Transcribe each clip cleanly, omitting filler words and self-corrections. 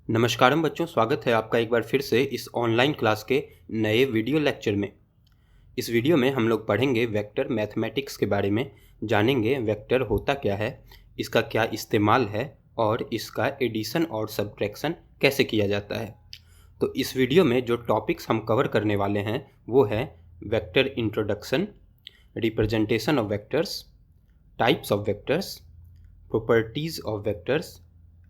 नमस्कारम बच्चों, स्वागत है आपका एक बार फिर से इस ऑनलाइन क्लास के नए वीडियो लेक्चर में। इस वीडियो में हम लोग पढ़ेंगे वेक्टर मैथमेटिक्स के बारे में, जानेंगे वेक्टर होता क्या है, इसका क्या इस्तेमाल है और इसका एडिशन और सब्ट्रैक्शन कैसे किया जाता है। तो इस वीडियो में जो टॉपिक्स हम कवर करने वाले हैं वो है vector introduction, representation of vectors, types of vectors, properties of vectors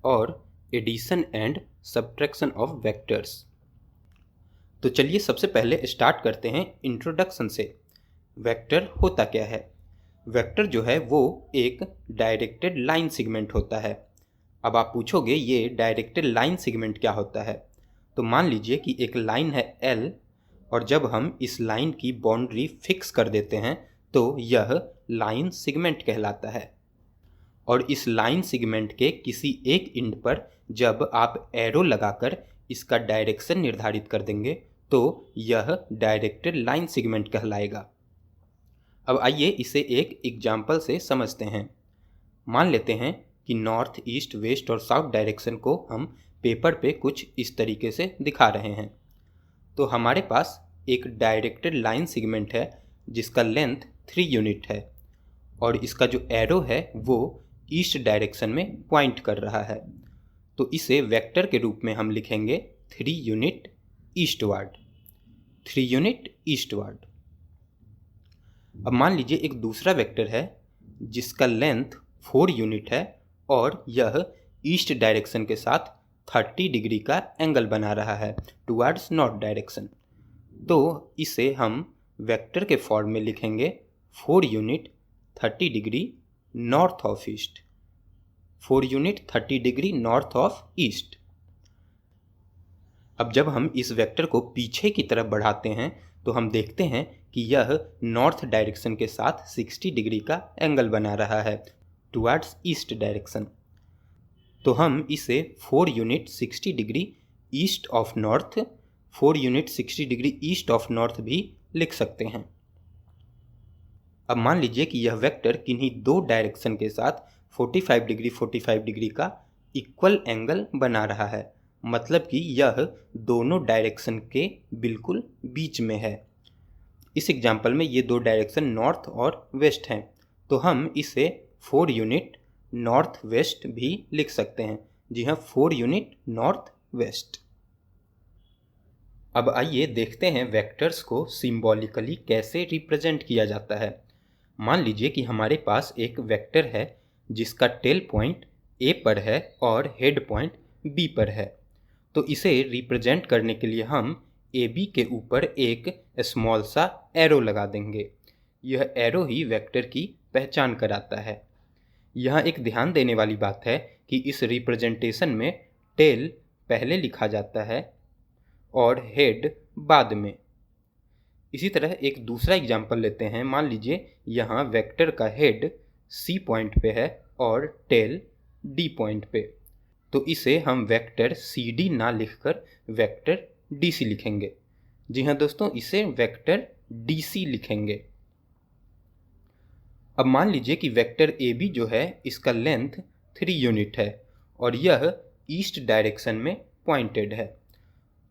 और addition and subtraction of vectors. तो चलिए सबसे पहले स्टार्ट करते हैं इंट्रोडक्शन से। वेक्टर होता क्या है? वेक्टर जो है वो एक डायरेक्टेड लाइन सेगमेंट होता है। अब आप पूछोगे ये डायरेक्टेड लाइन सेगमेंट क्या होता है? तो मान लीजिए कि एक लाइन है L और जब हम इस लाइन की बाउंड्री फिक्स कर देते हैं तो यह लाइन सेगमेंट कहलाता है। और इस लाइन सेगमेंट के किसी एक एंड पर जब आप एरो लगाकर इसका डायरेक्शन निर्धारित कर देंगे तो यह डायरेक्टेड लाइन सेगमेंट कहलाएगा। अब आइए इसे एक एग्जाम्पल से समझते हैं। मान लेते हैं कि नॉर्थ, ईस्ट, वेस्ट और साउथ डायरेक्शन को हम पेपर पे कुछ इस तरीके से दिखा रहे हैं। तो हमारे पास एक डायरेक्टेड लाइन सेगमेंट है जिसका लेंथ 3 यूनिट है और इसका जो एरो है वो ईस्ट डायरेक्शन में पॉइंट कर रहा है। तो इसे वेक्टर के रूप में हम लिखेंगे 3 यूनिट ईस्टवर्ड, 3 यूनिट ईस्टवर्ड। अब मान लीजिए एक दूसरा वेक्टर है जिसका लेंथ 4 यूनिट है और यह ईस्ट डायरेक्शन के साथ 30 डिग्री का एंगल बना रहा है टुवर्ड्स नॉर्थ डायरेक्शन। तो इसे हम वेक्टर के फॉर्म में लिखेंगे 4 unit 30 degree north of east, 4 unit 30 degree north of east. अब जब हम इस वेक्टर को पीछे की तरफ बढ़ाते हैं तो हम देखते हैं कि यह नॉर्थ डायरेक्शन के साथ 60 डिग्री का एंगल बना रहा है टुवर्ड्स ईस्ट डायरेक्शन। तो हम इसे 4 unit 60 degree east of north, 4 unit 60 degree east of north भी लिख सकते हैं। अब मान लीजिए कि यह वेक्टर किन्हीं दो डायरेक्शन के साथ 45 डिग्री का इक्वल एंगल बना रहा है, मतलब कि यह दोनों डायरेक्शन के बिल्कुल बीच में है। इस एग्जाम्पल में ये दो डायरेक्शन नॉर्थ और वेस्ट हैं, तो हम इसे 4 यूनिट नॉर्थ वेस्ट भी लिख सकते हैं। जी हाँ, 4 यूनिट नॉर्थ वेस्ट। अब आइए देखते हैं वेक्टर्स को सिंबॉलिकली कैसे रिप्रेजेंट किया जाता है। मान लीजिए कि हमारे पास एक वेक्टर है जिसका टेल पॉइंट A पर है और हेड पॉइंट B पर है। तो इसे रिप्रेजेंट करने के लिए हम AB के ऊपर एक स्मॉल सा एरो लगा देंगे। यह एरो ही वेक्टर की पहचान कराता है। यहाँ एक ध्यान देने वाली बात है कि इस रिप्रेजेंटेशन में टेल पहले लिखा जाता है और हेड बाद में। इसी तरह एक दूसरा एग्जाम्पल लेते हैं। मान लीजिए यहाँ वेक्टर का हेड C पॉइंट पे है और टेल D पॉइंट पे। तो इसे हम वेक्टर CD ना लिखकर वेक्टर DC लिखेंगे। जी हाँ दोस्तों, इसे वेक्टर DC लिखेंगे। अब मान लीजिए कि वेक्टर AB जो है इसका लेंथ 3 यूनिट है और यह ईस्ट डायरेक्शन में पॉइंटेड है।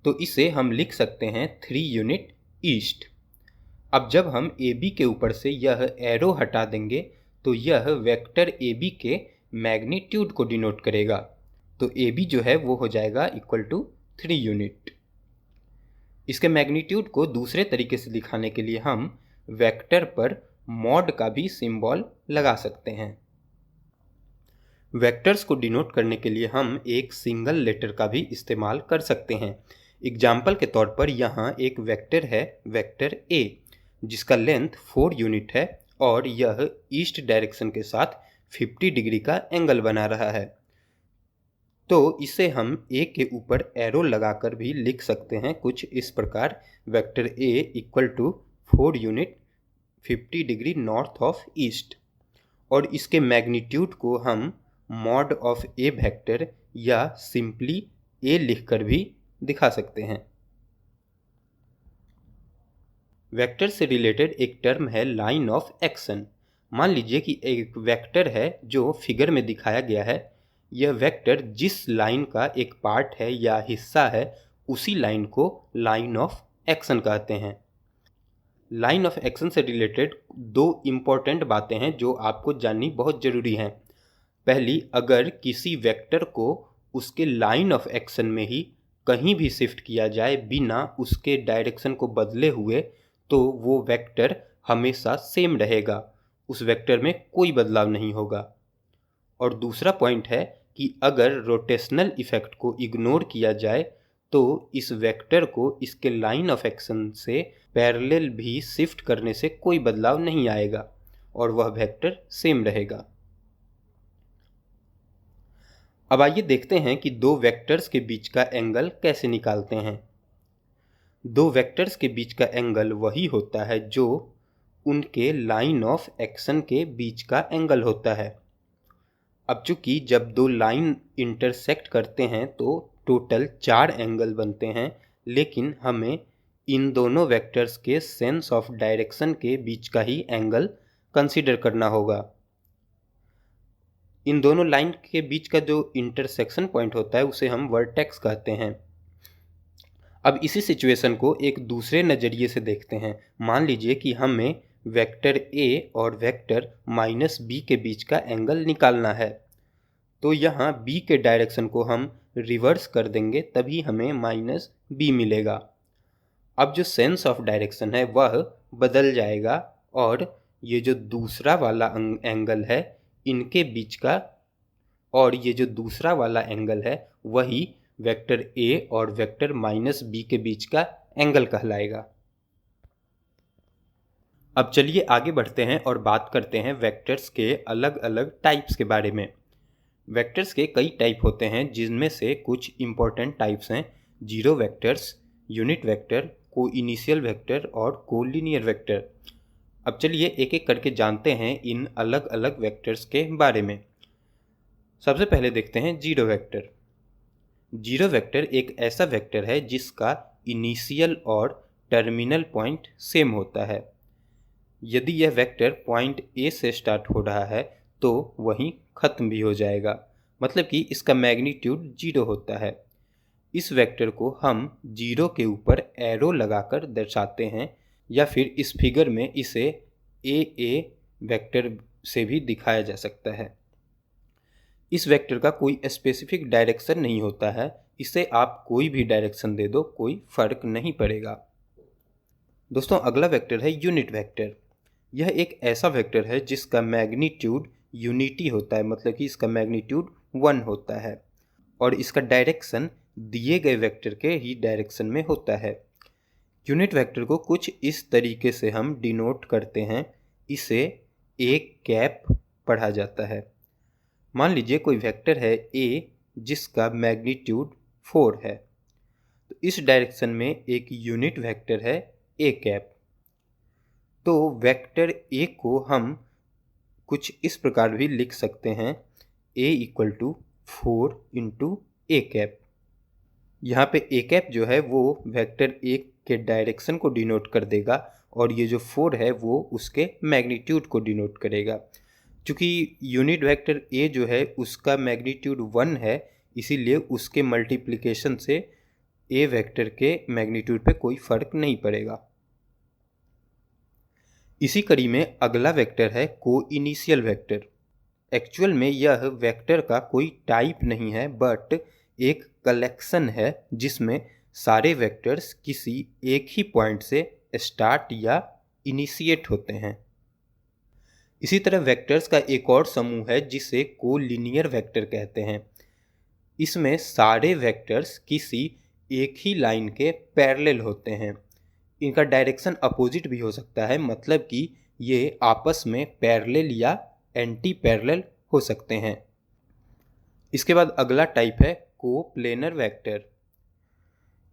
तो इसे हम लिख सकते हैं 3 यूनिट ईस्ट। अब जब हम AB के ऊपर से यह एरो हटा देंगे तो यह वेक्टर AB के मैग्नीट्यूड को डिनोट करेगा। तो AB जो है वो हो जाएगा इक्वल टू 3 यूनिट। इसके मैग्नीट्यूड को दूसरे तरीके से दिखाने के लिए हम वेक्टर पर मॉड का भी सिंबल लगा सकते हैं। वेक्टर्स को डिनोट करने के लिए हम एक सिंगल लेटर का भी इस्तेमाल कर सकते हैं। एग्जाम्पल के तौर पर यहाँ एक वेक्टर है, वेक्टर A, जिसका लेंथ 4 यूनिट है और यह ईस्ट डायरेक्शन के साथ 50 डिग्री का एंगल बना रहा है। तो इसे हम A के ऊपर एरो लगाकर भी लिख सकते हैं कुछ इस प्रकार, vector A equal to 4 unit 50 degree north of east. और इसके मैग्नीट्यूड को हम मॉड ऑफ A वेक्टर या सिंपली A लिखकर भी दिखा सकते हैं। वेक्टर से रिलेटेड एक टर्म है लाइन ऑफ एक्शन। मान लीजिए कि एक वेक्टर है जो फिगर में दिखाया गया है। यह वेक्टर जिस लाइन का एक पार्ट है या हिस्सा है उसी लाइन को लाइन ऑफ एक्शन कहते हैं। लाइन ऑफ एक्शन से रिलेटेड दो इम्पॉर्टेंट बातें हैं जो आपको जाननी बहुत ज़रूरी हैं। पहली, अगर किसी वेक्टर को उसके लाइन ऑफ एक्शन में ही कहीं भी शिफ्ट किया जाए बिना उसके डायरेक्शन को बदले हुए तो वो वेक्टर हमेशा सेम रहेगा, उस वेक्टर में कोई बदलाव नहीं होगा। और दूसरा पॉइंट है कि अगर रोटेशनल इफेक्ट को इग्नोर किया जाए तो इस वेक्टर को इसके लाइन ऑफ एक्शन से पैरेलल भी शिफ्ट करने से कोई बदलाव नहीं आएगा और वह वेक्टर सेम रहेगा। अब आइए देखते हैं कि दो वेक्टर्स के बीच का एंगल कैसे निकालते हैं। दो वेक्टर्स के बीच का एंगल वही होता है जो उनके लाइन ऑफ एक्शन के बीच का एंगल होता है। अब चूंकि जब दो लाइन इंटरसेक्ट करते हैं तो टोटल 4 एंगल बनते हैं, लेकिन हमें इन दोनों वेक्टर्स के सेंस ऑफ डायरेक्शन के बीच का ही एंगल कंसीडर करना होगा। इन दोनों लाइन के बीच का जो इंटरसेक्शन पॉइंट होता है उसे हम वर्टेक्स कहते हैं। अब इसी सिचुएशन को एक दूसरे नज़रिए से देखते हैं। मान लीजिए कि हमें वेक्टर a और वेक्टर -b के बीच का एंगल निकालना है, तो यहाँ b के डायरेक्शन को हम रिवर्स कर देंगे तभी हमें -b मिलेगा। अब जो सेंस ऑफ डायरेक्शन है वह बदल जाएगा और ये जो दूसरा वाला एंगल है इनके बीच का, और ये जो दूसरा वाला एंगल है वही वेक्टर a और वेक्टर -b के बीच का एंगल कहलाएगा। अब चलिए आगे बढ़ते हैं और बात करते हैं वेक्टर्स के अलग अलग टाइप्स के बारे में। वेक्टर्स के कई टाइप होते हैं जिनमें से कुछ इम्पोर्टेंट टाइप्स हैं जीरो वेक्टर्स, यूनिट वेक्टर, को इनिशियल वेक्टर और को लीनियर वेक्टर। अब चलिए एक एक करके जानते हैं इन अलग अलग वेक्टर्स के बारे में। सबसे पहले देखते हैं जीरो वेक्टर। जीरो वेक्टर एक ऐसा वेक्टर है जिसका इनिशियल और टर्मिनल पॉइंट सेम होता है। यदि यह वेक्टर पॉइंट ए से स्टार्ट हो रहा है तो वहीं ख़त्म भी हो जाएगा, मतलब कि इसका मैग्नीट्यूड 0 होता है। इस वेक्टर को हम 0 के ऊपर एरो लगाकर दर्शाते हैं या फिर इस फिगर में इसे ए वेक्टर से भी दिखाया जा सकता है। इस वेक्टर का कोई स्पेसिफिक डायरेक्शन नहीं होता है, इसे आप कोई भी डायरेक्शन दे दो कोई फर्क नहीं पड़ेगा। दोस्तों अगला वेक्टर है यूनिट वेक्टर। यह एक ऐसा वेक्टर है जिसका मैग्नीट्यूड यूनिटी होता है, मतलब कि इसका मैग्नीट्यूड 1 होता है और इसका डायरेक्शन दिए गए वेक्टर के ही डायरेक्शन में होता है। यूनिट वेक्टर को कुछ इस तरीके से हम डिनोट करते हैं, इसे एक कैप पढ़ा जाता है। मान लीजिए कोई वेक्टर है a जिसका मैग्नीट्यूड 4 है, तो इस डायरेक्शन में एक यूनिट वेक्टर है a कैप। तो वेक्टर a को हम कुछ इस प्रकार भी लिख सकते हैं a = 4 × a कैप। यहाँ पे a कैप जो है वो वेक्टर a के डायरेक्शन को डिनोट कर देगा और ये जो 4 है वो उसके मैग्नीट्यूड को डिनोट करेगा। चूँकि यूनिट वेक्टर a जो है उसका मैग्नीट्यूड 1 है, इसीलिए उसके मल्टीप्लिकेशन से a वेक्टर के मैग्नीट्यूड पे कोई फर्क नहीं पड़ेगा। इसी कड़ी में अगला वेक्टर है को इनिशियल वेक्टर। एक्चुअल में यह वेक्टर का कोई टाइप नहीं है बट एक कलेक्शन है जिसमें सारे वेक्टर्स किसी एक ही पॉइंट से स्टार्ट या इनिशिएट होते हैं। इसी तरह वेक्टर्स का एक और समूह है जिसे को लीनियर वेक्टर कहते हैं। इसमें सारे वेक्टर्स किसी एक ही लाइन के पैरेलल होते हैं। इनका डायरेक्शन अपोजिट भी हो सकता है, मतलब कि ये आपस में पैरेलल या एंटी पैरेलल हो सकते हैं। इसके बाद अगला टाइप है को प्लेनर वेक्टर।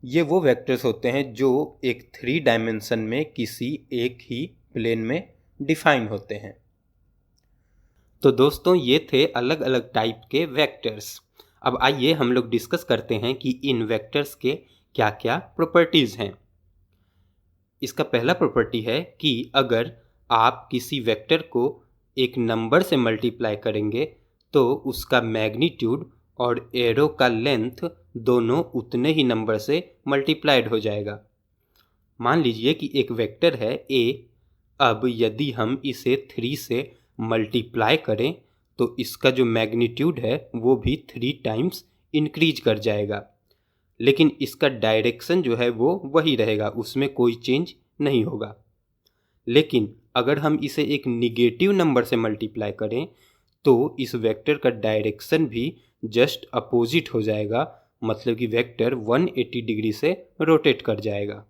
ये वो वेक्टर्स होते हैं जो एक 3 डायमेंशन में किसी एक ही प्लेन में डिफाइन होते हैं। तो दोस्तों ये थे अलग अलग टाइप के वेक्टर्स। अब आइए हम लोग डिस्कस करते हैं कि इन वेक्टर्स के क्या क्या प्रॉपर्टीज़ हैं। इसका पहला प्रॉपर्टी है कि अगर आप किसी वेक्टर को एक नंबर से मल्टीप्लाई करेंगे तो उसका मैग्नीट्यूड और एरो का लेंथ दोनों उतने ही नंबर से मल्टीप्लाइड हो जाएगा। मान लीजिए कि एक वेक्टर है a। अब यदि हम इसे 3 से मल्टीप्लाई करें तो इसका जो मैग्नीट्यूड है वो भी 3 टाइम्स इंक्रीज कर जाएगा, लेकिन इसका डायरेक्शन जो है वो वही रहेगा, उसमें कोई चेंज नहीं होगा। लेकिन अगर हम इसे एक निगेटिव नंबर से मल्टीप्लाई करें तो इस वेक्टर का डायरेक्शन भी जस्ट अपोजिट हो जाएगा, मतलब कि वेक्टर 180 डिग्री से रोटेट कर जाएगा।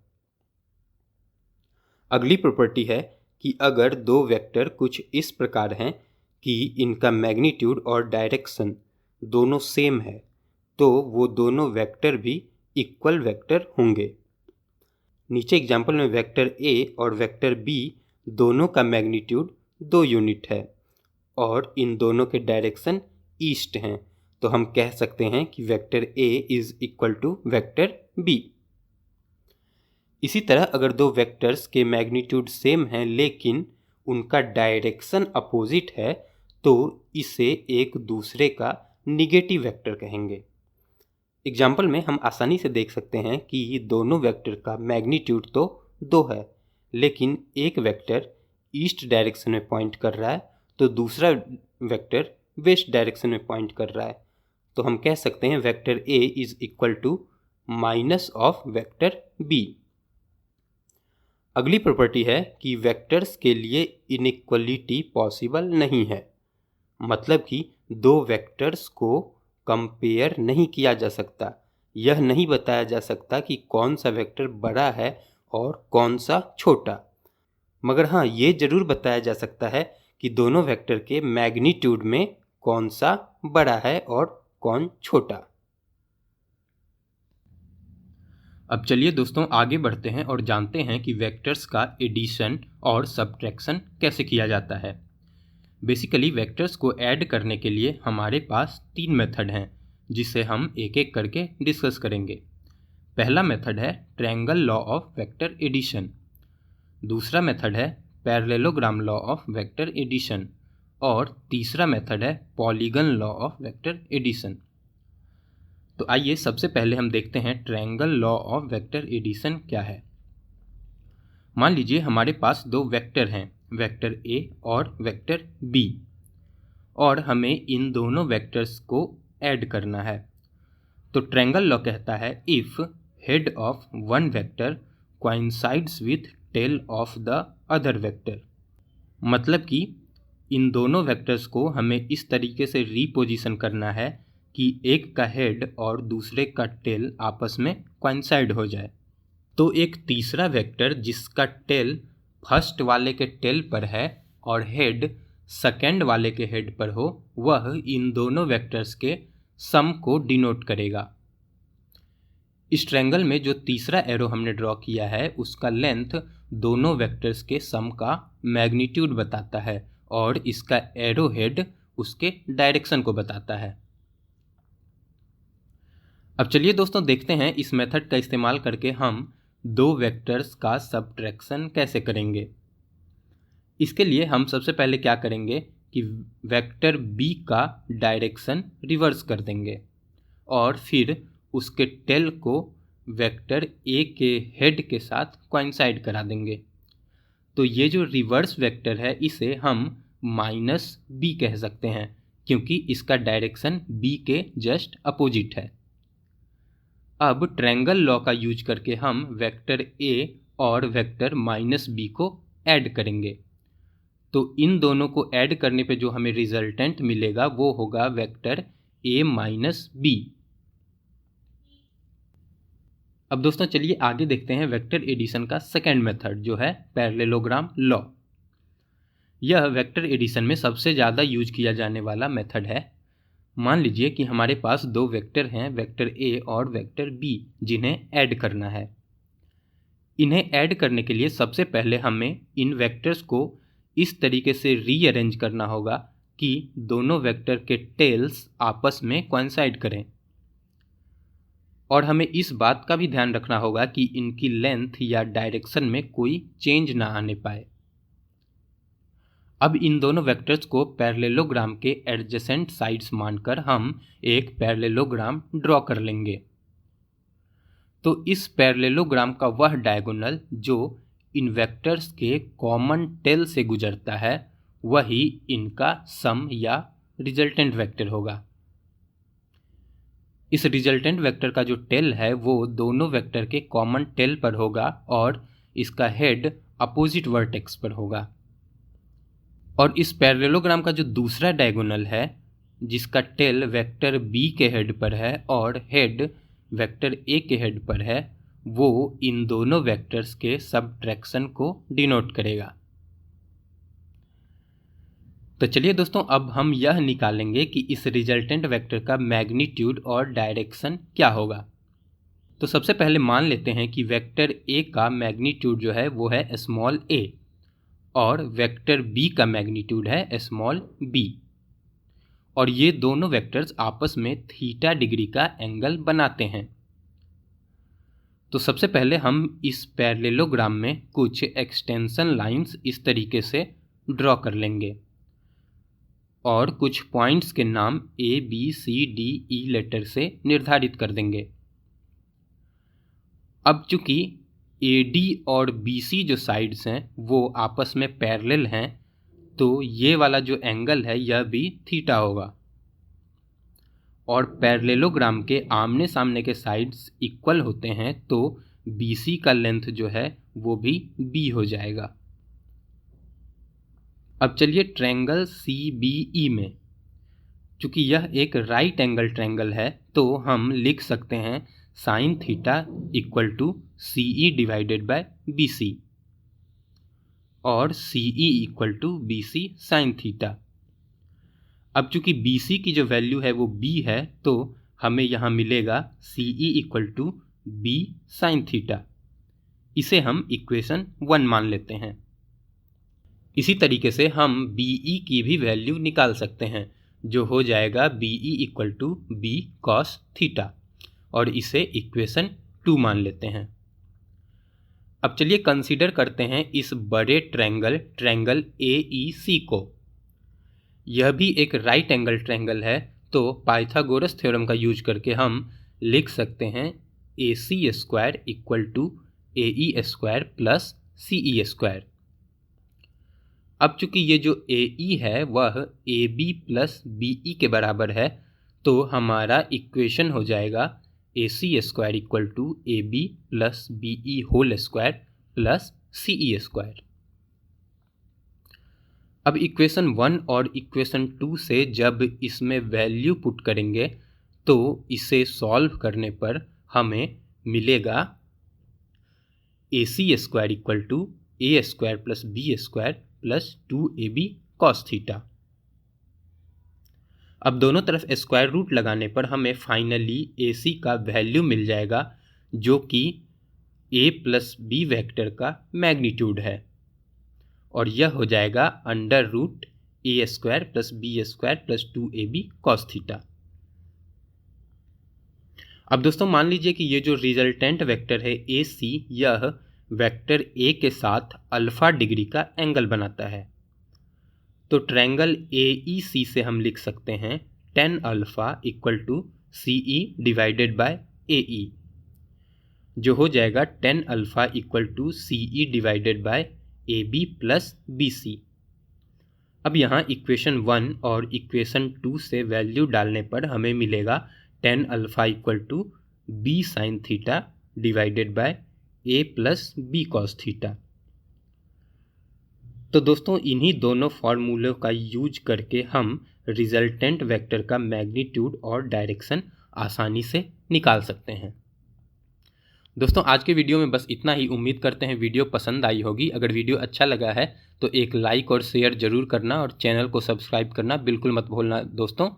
अगली प्रॉपर्टी है कि अगर दो वेक्टर कुछ इस प्रकार हैं कि इनका मैग्नीट्यूड और डायरेक्शन दोनों सेम है तो वो दोनों वेक्टर भी इक्वल वेक्टर होंगे। नीचे एग्जाम्पल में वेक्टर a और वेक्टर b दोनों का मैग्नीट्यूड 2 यूनिट है और इन दोनों के डायरेक्शन ईस्ट हैं, तो हम कह सकते हैं कि vector a is equal to vector b। इसी तरह अगर दो वेक्टर्स के मैग्नीट्यूड सेम हैं लेकिन उनका डायरेक्शन अपोजिट है तो इसे एक दूसरे का निगेटिव वेक्टर कहेंगे। एग्जाम्पल में हम आसानी से देख सकते हैं कि दोनों वेक्टर का मैग्नीट्यूड तो 2 है, लेकिन एक वेक्टर ईस्ट डायरेक्शन में पॉइंट कर रहा है तो दूसरा वेक्टर वेस्ट डायरेक्शन में पॉइंट कर रहा है, तो हम कह सकते हैं vector a is equal to minus of vector b। अगली प्रॉपर्टी है कि वेक्टर्स के लिए इनइक्वलिटी पॉसिबल नहीं है, मतलब कि दो वेक्टर्स को कंपेयर नहीं किया जा सकता। यह नहीं बताया जा सकता कि कौन सा वेक्टर बड़ा है और कौन सा छोटा, मगर हाँ ये जरूर बताया जा सकता है कि दोनों वेक्टर के मैग्नीट्यूड में कौन सा बड़ा है और कौन छोटा। अब चलिए दोस्तों आगे बढ़ते हैं और जानते हैं कि वेक्टर्स का एडिशन और सब्ट्रैक्शन कैसे किया जाता है। बेसिकली वेक्टर्स को ऐड करने के लिए हमारे पास 3 मेथड हैं जिसे हम एक एक करके डिस्कस करेंगे। पहला मेथड है triangle law of vector addition, दूसरा मेथड है parallelogram law of vector addition और तीसरा मेथड है polygon law of vector addition. तो आइए सबसे पहले हम देखते हैं triangle law of vector addition क्या है। मान लीजिए हमारे पास दो वेक्टर हैं, वेक्टर a और वेक्टर b, और हमें इन दोनों वेक्टर्स को ऐड करना है। तो ट्रायंगल लॉ कहता है if head of one vector coincides with tail of the other vector, मतलब कि इन दोनों वेक्टर्स को हमें इस तरीके से रीपोजिशन करना है कि एक का हेड और दूसरे का टेल आपस में कोइंसाइड हो जाए। तो एक तीसरा वेक्टर जिसका टेल फर्स्ट वाले के टेल पर है और हेड सेकेंड वाले के हेड पर हो, वह इन दोनों वेक्टर्स के सम को डिनोट करेगा। इस ट्रायंगल में जो तीसरा एरो हमने ड्रॉ किया है उसका लेंथ दोनों वेक्टर्स के सम का मैग्नीट्यूड बताता है और इसका एरो हेड उसके डायरेक्शन को बताता है। अब चलिए दोस्तों देखते हैं इस मेथड का इस्तेमाल करके हम दो वेक्टर्स का सब्ट्रैक्शन कैसे करेंगे। इसके लिए हम सबसे पहले क्या करेंगे कि वेक्टर b का डायरेक्शन रिवर्स कर देंगे और फिर उसके टेल को वेक्टर a के हेड के साथ कोइंसाइड करा देंगे। तो ये जो रिवर्स वेक्टर है इसे हम -b कह सकते हैं क्योंकि इसका डायरेक्शन b के जस्ट अपोजिट है। अब ट्रायंगल लॉ का यूज करके हम वेक्टर a और वेक्टर -b को ऐड करेंगे। तो इन दोनों को ऐड करने पे जो हमें रिजल्टेंट मिलेगा वो होगा वेक्टर a - b। अब दोस्तों चलिए आगे देखते हैं वेक्टर एडिशन का सेकेंड मेथड जो है पैरेललोग्राम लॉ। यह वेक्टर एडिशन में सबसे ज़्यादा यूज किया जाने वाला मेथड है। मान लीजिए कि हमारे पास दो वेक्टर हैं, वेक्टर a और वेक्टर b, जिन्हें ऐड करना है। इन्हें ऐड करने के लिए सबसे पहले हमें इन वेक्टर्स को इस तरीके से रीअरेंज करना होगा कि दोनों वेक्टर के टेल्स आपस में कोइंसाइड करें, और हमें इस बात का भी ध्यान रखना होगा कि इनकी लेंथ या डायरेक्शन में कोई चेंज ना आने पाए। अब इन दोनों वेक्टर्स को पैरेललोग्राम के एडजेसेंट साइड्स मानकर हम एक पैरेललोग्राम ड्रॉ कर लेंगे। तो इस पैरेललोग्राम का वह डायगोनल जो इन वेक्टर्स के कॉमन टेल से गुजरता है वही इनका सम या रिजल्टेंट वेक्टर होगा। इस रिजल्टेंट वेक्टर का जो टेल है वो दोनों वेक्टर के कॉमन टेल पर होगा और इसका हेड अपोजिट वर्टेक्स पर होगा। और इस पैरेललोग्राम का जो दूसरा डायगोनल है जिसका टेल वेक्टर बी के हेड पर है और हेड वेक्टर ए के हेड पर है, वो इन दोनों वेक्टर्स के सबट्रैक्शन को डिनोट करेगा। तो चलिए दोस्तों, अब हम यह निकालेंगे कि इस रिजल्टेंट वेक्टर का मैग्नीट्यूड और डायरेक्शन क्या होगा। तो सबसे पहले मान लेते हैं कि वेक्टर ए का मैग्नीट्यूड जो है वो है स्मॉल a और वेक्टर बी का मैग्नीट्यूड है स्मॉल b, और ये दोनों वेक्टर्स आपस में थीटा डिग्री का एंगल बनाते हैं। तो सबसे पहले हम इस पैरेललोग्राम में कुछ एक्सटेंशन लाइंस इस तरीके से ड्रॉ कर लेंगे और कुछ पॉइंट्स के नाम A, B, C, D, E letter से निर्धारित कर देंगे। अब चूंकि AD और BC जो साइड्स हैं वो आपस में पैरेलल हैं, तो ये वाला जो एंगल है यह भी थीटा होगा और पैरेललोग्राम के आमने सामने के साइड्स इक्वल होते हैं, तो BC का लेंथ जो है वो भी B हो जाएगा। अब चलिए ट्रायंगल CBE में, चूंकि यह एक राइट एंगल ट्रायंगल है तो हम लिख सकते हैं sine theta equal to CE divided by BC और CE equal to BC sine theta. अब चूंकि BC की जो वैल्यू है वो B है तो हमें यहाँ मिलेगा CE equal to B sine theta. इसे हम इक्वेशन 1 मान लेते हैं। इसी तरीके से हम BE की भी वैल्यू निकाल सकते हैं जो हो जाएगा BE equal to B cos theta, और इसे इक्वेशन 2 मान लेते हैं। अब चलिए कंसीडर करते हैं इस बड़े ट्रायंगल AEC को। यह भी एक राइट एंगल ट्रायंगल है, तो पाइथागोरस थ्योरम का यूज करके हम लिख सकते हैं AC square equal to AE square plus CE square. अब चूंकि ये जो AE है वह AB प्लस BE के बराबर है, तो हमारा इक्वेशन हो जाएगा AC square equal to AB plus BE whole square plus CE square. अब इक्वेशन 1 और इक्वेशन 2 से जब इसमें वैल्यू पुट करेंगे तो इसे सॉल्व करने पर हमें मिलेगा AC square equal to A square plus B square plus 2AB cos theta. अब दोनों तरफ स्क्वायर रूट लगाने पर हमें फाइनली AC का वैल्यू मिल जाएगा जो कि A प्लस B वेक्टर का मैग्नीट्यूड है, और यह हो जाएगा under root A square plus B square plus 2AB cos theta. अब दोस्तों मान लीजिए कि ये जो रिजल्टेंट वेक्टर है AC, यह वेक्टर A के साथ अल्फा डिग्री का एंगल बनाता है। तो ट्रायंगल AEC से हम लिख सकते हैं tan alpha equal to CE divided by AE, जो हो जाएगा tan alpha equal to CE divided by AB plus BC। अब यहाँ इक्वेशन 1 और इक्वेशन 2 से वैल्यू डालने पर हमें मिलेगा tan alpha equal to B sine theta divided by A plus B cos theta. तो दोस्तों इन्हीं दोनों फॉर्मूलों का यूज करके हम रिजल्टेंट वेक्टर का मैग्नीट्यूड और डायरेक्शन आसानी से निकाल सकते हैं। दोस्तों आज के वीडियो में बस इतना ही। उम्मीद करते हैं वीडियो पसंद आई होगी। अगर वीडियो अच्छा लगा है तो एक लाइक और शेयर जरूर करना और चैनल को सब्सक्राइब करना बिल्कुल मत भूलना। दोस्तों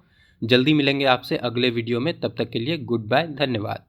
जल्दी मिलेंगे आपसे अगले वीडियो में, तब तक के लिए गुड बाय, धन्यवाद।